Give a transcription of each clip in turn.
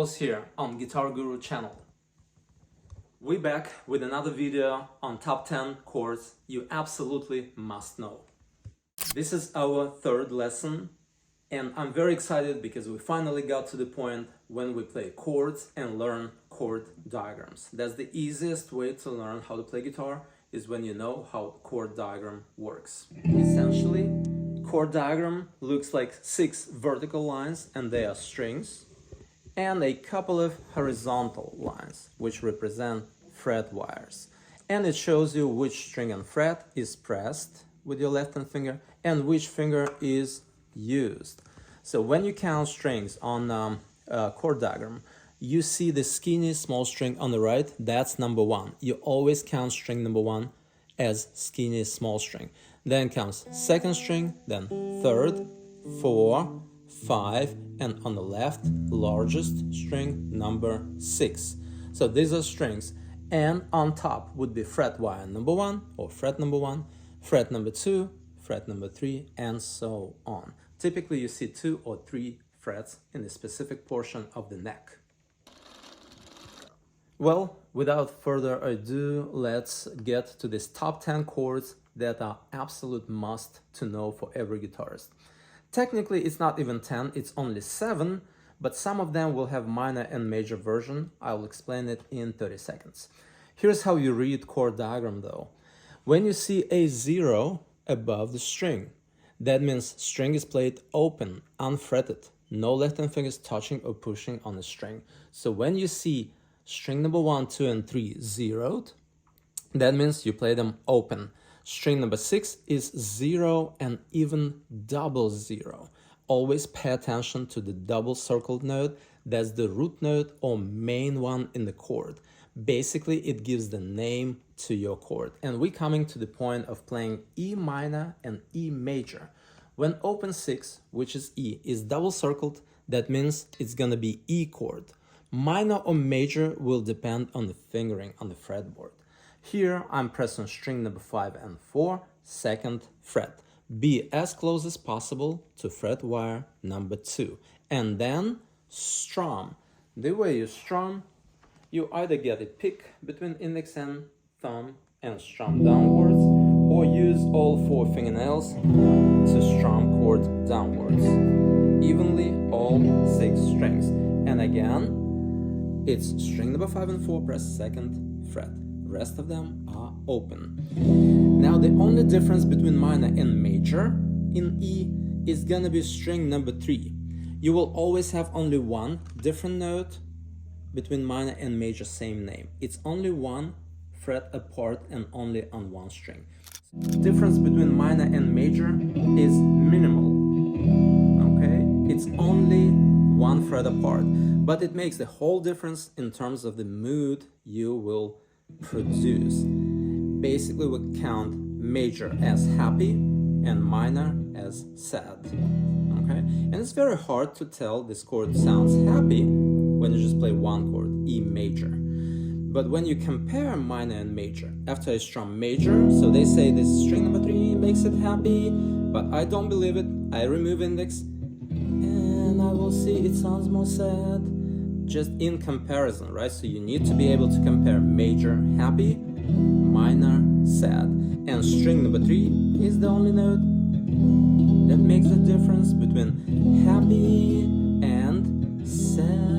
Carlos here on Guitar Guru channel. We're back with another video on top 10 chords you absolutely must know. This is our third lesson and I'm very excited because we finally got to the point when we play chords and learn chord diagrams. That's the easiest way to learn how to play guitar, is when you know how chord diagram works. Essentially, chord diagram looks like 6 vertical lines and they are strings, and a couple of horizontal lines which represent fret wires. And it shows you which string and fret is pressed with your left hand finger and which finger is used. So when you count strings on a chord diagram, you see the skinny small string on the right, that's number 1. You always count string number 1 as skinny small string. Then comes second string, then third, 4, 5, and on the left, largest string number 6. So these are strings, and on top would be fret wire number 1 or fret number 1, fret number 2, fret number 3, and so on. Typically you see 2 or 3 frets in a specific portion of the neck. Well, without further ado, let's get to these top 10 chords that are absolute must to know for every guitarist. Technically, it's not even 10, it's only 7, but some of them will have minor and major version. I'll explain it in 30 seconds. Here's how you read chord diagram though. When you see a 0 above the string, that means string is played open, unfretted, no left hand fingers touching or pushing on the string. So when you see string number 1, 2, and 3 zeroed, that means you play them open. String number 6 is 0 and even double 0. Always pay attention to the double circled note. That's the root note or main one in the chord. Basically, it gives the name to your chord. And we're coming to the point of playing E minor and E major. When open 6, which is E, is double circled, that means it's gonna be E chord. Minor or major will depend on the fingering on the fretboard. Here I'm pressing string number 5 and 4, 2nd fret. Be as close as possible to fret wire number 2. And then strum. The way you strum, you either get a pick between index and thumb and strum downwards, or use all 4 fingernails to strum chord downwards. Evenly all 6 strings. And again, it's string number 5 and 4, press 2nd fret. Rest of them are open. Now the only difference between minor and major in E is gonna be string number 3. You will always have only one different note between minor and major, same name. It's only 1 fret apart and only on 1 string. Difference between minor and major is minimal. Okay, it's only 1 fret apart, but it makes the whole difference in terms of the mood you will produce. Basically, we count major as happy and minor as sad. Okay, and it's very hard to tell this chord sounds happy when you just play one chord, E major. But when you compare minor and major, after I strum major, so they say this string number 3 makes it happy, but I don't believe it. I remove index and I will see it sounds more sad. Just in comparison, right? So you need to be able to compare major happy, minor sad. And string number 3 is the only note that makes the difference between happy and sad.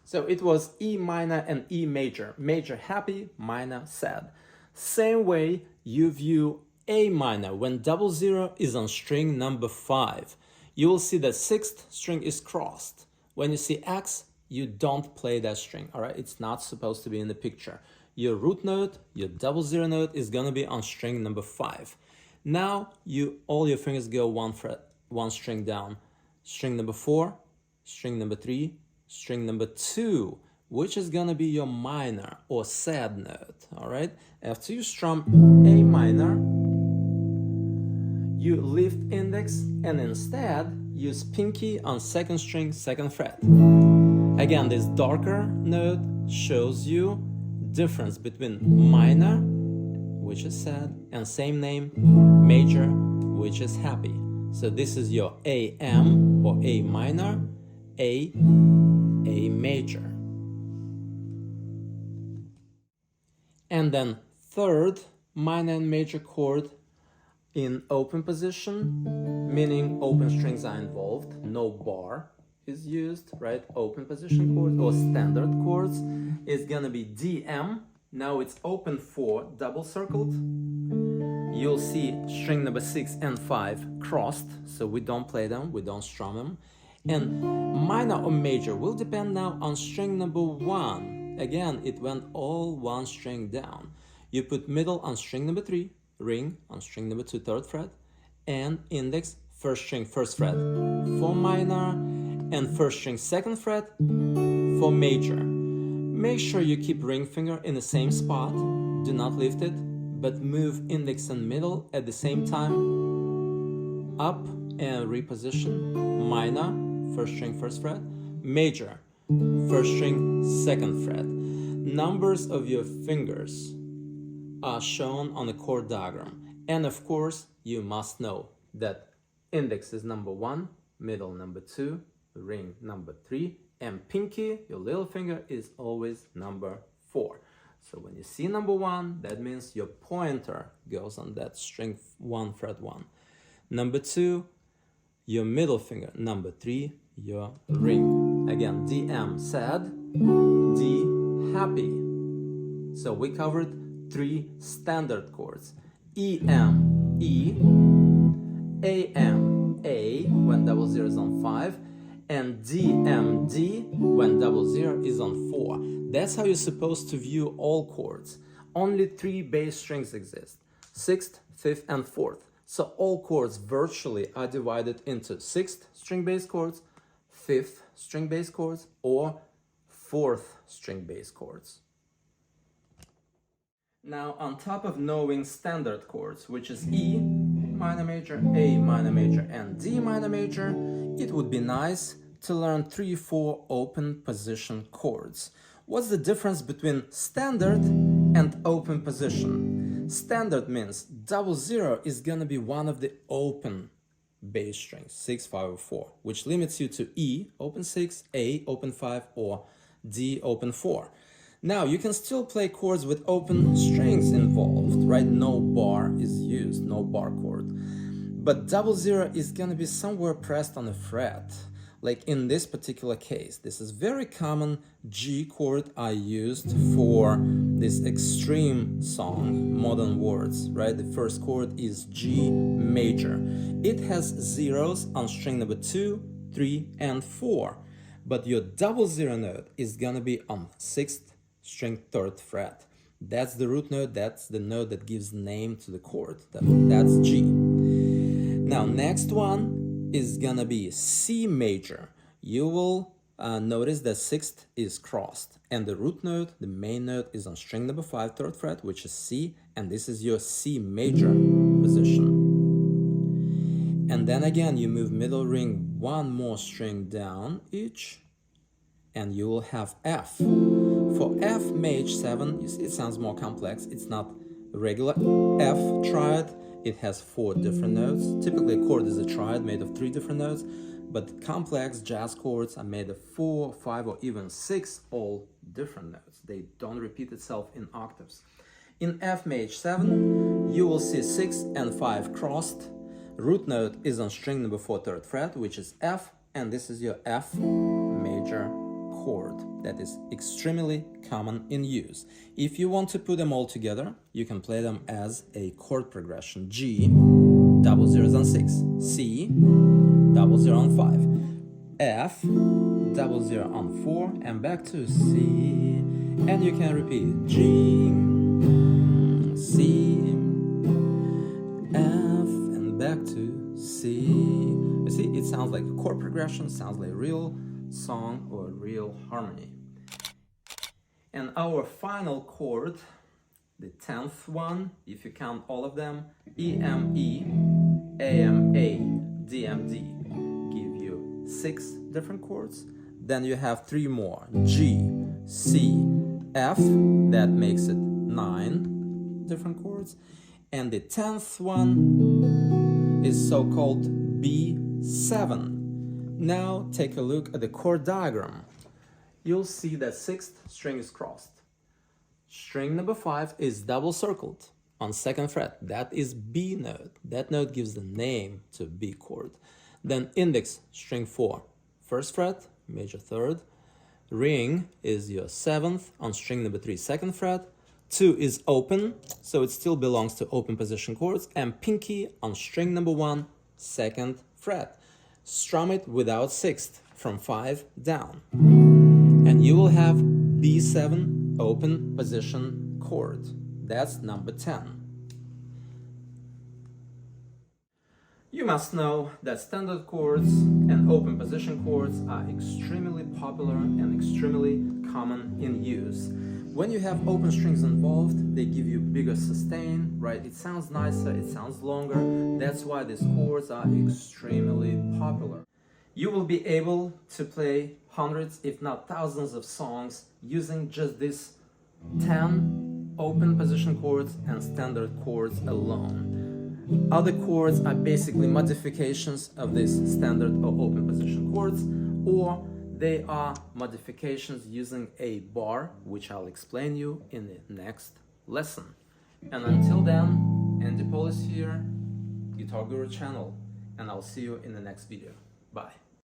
So it was E minor and E major. Major happy, minor sad. Same way you view A minor when 00 is on string number 5. You will see that 6th string is crossed. When you see X, you don't play that string, all right? It's not supposed to be in the picture. Your root note, your 00 note is gonna be on string number 5. Now, all your fingers go 1 fret, 1 string down. String number 4, string number 3, string number 2, which is gonna be your minor or sad note, all right? After you strum A minor, you lift index and instead use pinky on 2nd string, 2nd fret. Again, this darker note shows you difference between minor, which is sad, and same name, major, which is happy. So this is your AM or A minor, A major. And then third minor and major chord in open position, meaning open strings are involved, no bar is used, right? Open position chords or standard chords is gonna be DM. Now it's open 4 double circled. You'll see string number 6 and 5 crossed, so we don't play them, we don't strum them. And minor or major will depend now on string number 1. Again, it went all one string down. You put middle on string number 3, ring on string number 2, 3rd fret, and index, first string, 1st fret for minor, and first string, 2nd fret for major. Make sure you keep ring finger in the same spot, do not lift it, but move index and middle at the same time, up and reposition, minor, first string, 1st fret, major, first string, 2nd fret. Numbers of your fingers are shown on the chord diagram. And of course, you must know that index is number 1, middle number 2, ring number 3, and pinky, your little finger, is always number 4. So when you see number 1, that means your pointer goes on that string 1, fret 1. Number 2, your middle finger. Number 3, your ring. Again, DM, sad, D, happy. So we covered 3 standard chords. EM, E, AM, A, when double zero is on 5, and DMD when double zero is on 4. That's how you're supposed to view all chords. Only 3 bass strings exist, 6th, 5th, and 4th. So all chords virtually are divided into 6th string bass chords, 5th string bass chords, or 4th string bass chords. Now, on top of knowing standard chords, which is E minor major, A minor major, and D minor major, it would be nice to learn 3-4 open position chords. What's the difference between standard and open position? Standard means double zero is gonna be one of the open bass strings, 6, 5, or 4, which limits you to E, open 6, A, open 5, or D, open 4. Now, you can still play chords with open strings involved, right? No bar is used, no bar chord. But double zero is gonna be somewhere pressed on a fret. Like in this particular case, this is very common G chord I used for this extreme song, Modern Words, right? The first chord is G major. It has zeros on string number 2, 3, and 4. But your double zero note is gonna be on 6th string 3rd fret. That's the root note, that's the note that gives name to the chord. That's G. Now, next one is gonna be C major. You will notice that 6th is crossed, and the root note, the main note, is on string number 5, 3rd fret, which is C, and this is your C major position. And then again, you move middle ring 1 more string down each, and you will have F. For F maj 7, you see it sounds more complex. It's not regular F triad. It has 4 different notes. Typically a chord is a triad made of 3 different notes, but complex jazz chords are made of 4, 5, or even 6 all different notes. They don't repeat itself in octaves. In F maj 7, you will see 6 and 5 crossed. Root note is on string number 4, 3rd fret, which is F, and this is your F major chord that is extremely common in use. If you want to put them all together, you can play them as a chord progression. G, double zeros on 6, C, double zero on 5, F, double zero on 4, and back to C, and you can repeat G, C, F, and back to C. You see, it sounds like a chord progression, sounds like a real song or real harmony. And our final chord, the 10th one, if you count all of them, EME, AMA, DMD, give you 6 different chords. Then you have 3 more, G, C, F, that makes it 9 different chords. And the 10th one is so-called B7. Now take a look at the chord diagram. You'll see that 6th string is crossed. String number 5 is double circled on 2nd fret. That is B note. That note gives the name to B chord. Then index, string 4, 1st fret, major 3rd. Ring is your 7th on string number 3, 2nd fret. 2 is open, so it still belongs to open position chords. And pinky on string number 1, 2nd fret. Strum it without 6th, from 5 down. And you will have B7 open position chord. That's number 10. You must know that standard chords and open position chords are extremely popular and extremely common in use. When you have open strings involved, they give you bigger sustain, right? It sounds nicer, it sounds longer. That's why these chords are extremely popular. You will be able to play hundreds, if not thousands of songs using just these 10 open position chords and standard chords alone. Other chords are basically modifications of these standard or open position chords, or they are modifications using a bar, which I'll explain you in the next lesson. And until then, Andy Paul is here, Guitar Guru channel, and I'll see you in the next video. Bye.